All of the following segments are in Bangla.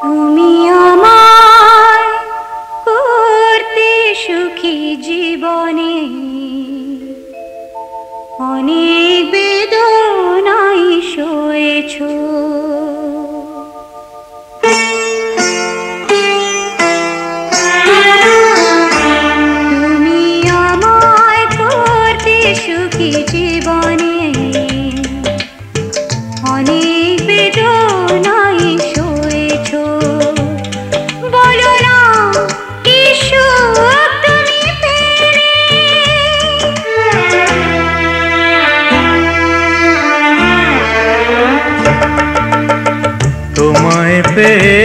তুমি আমায় করতে সুখী জীবনে অনেক বেদনাই সয়েছো। তুমি আমায় করতে সুখী জীবনে অনেক বেদনাই সয়েছো। বলো না কি সুখ তুমি পেলে। তোমায় পেয়ে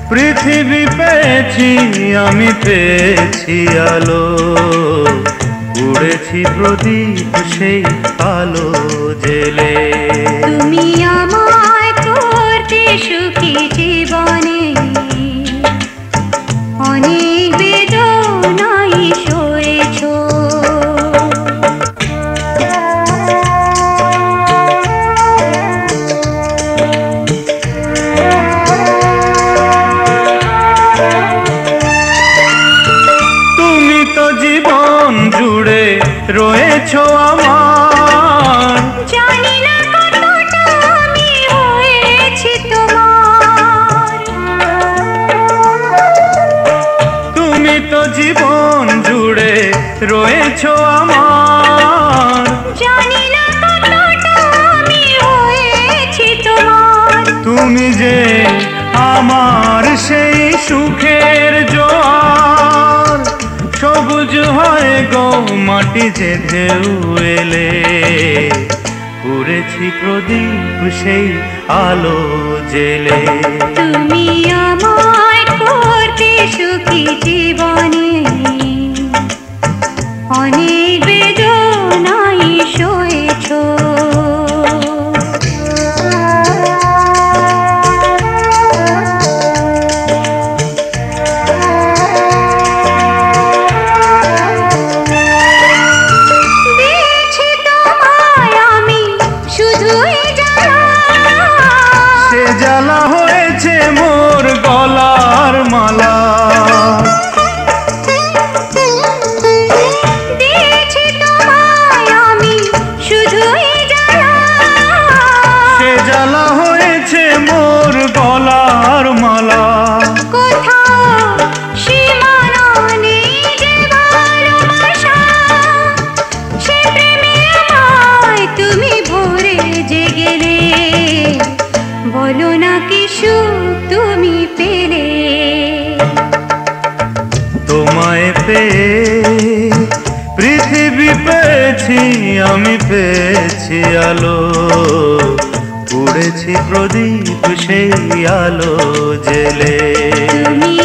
পৃথিবী পেয়েছি, আমি পেয়েছি আলো। উড়েছি প্রদীপ সেই আলো জেলে। তুমি আমায় করতে সুখী জীবনে অনেক বেদনাই সয়েছো। তুমি তো জীবন জুড়ে রয়েছো আমার, জানি না কতটা আমি হয়েছি তোমার। তুমি তো জীবন জুড়ে রয়েছো আমার, জানি না কতটা আমি হয়েছি তোমার। তুমি যে আমার সেই সুখের জোয়ার। সবুজ হয় গো মাটি যে ঢেউ এলে। উড়েছি প্রদীপ সেই আলো জেলে। তুমি আমায় করতে সুখী জীবনে অনেক বেদনাই সয়েছো। দিয়েছি তোমায় আমি শুধুই জ্বালা। সে জ্বালা হয়েছে মোর গলার মালা। দিয়েছি তোমায় আমি শুধুই জ্বালা। সে জ্বালা হয়েছে মোর গলার মালা। কোথাও সীমানা নেই যে ভালোবাসা। সে প্রেমে আমায় তুমি ভরে যে গেলে। বলো না কি সুখ তুমি পেলে। তোমায় পেয়ে পৃথিবী পেয়েছি, আমি পেয়েছি আলো। উড়েছি প্রদীপ সেই আলো জেলে। তুমি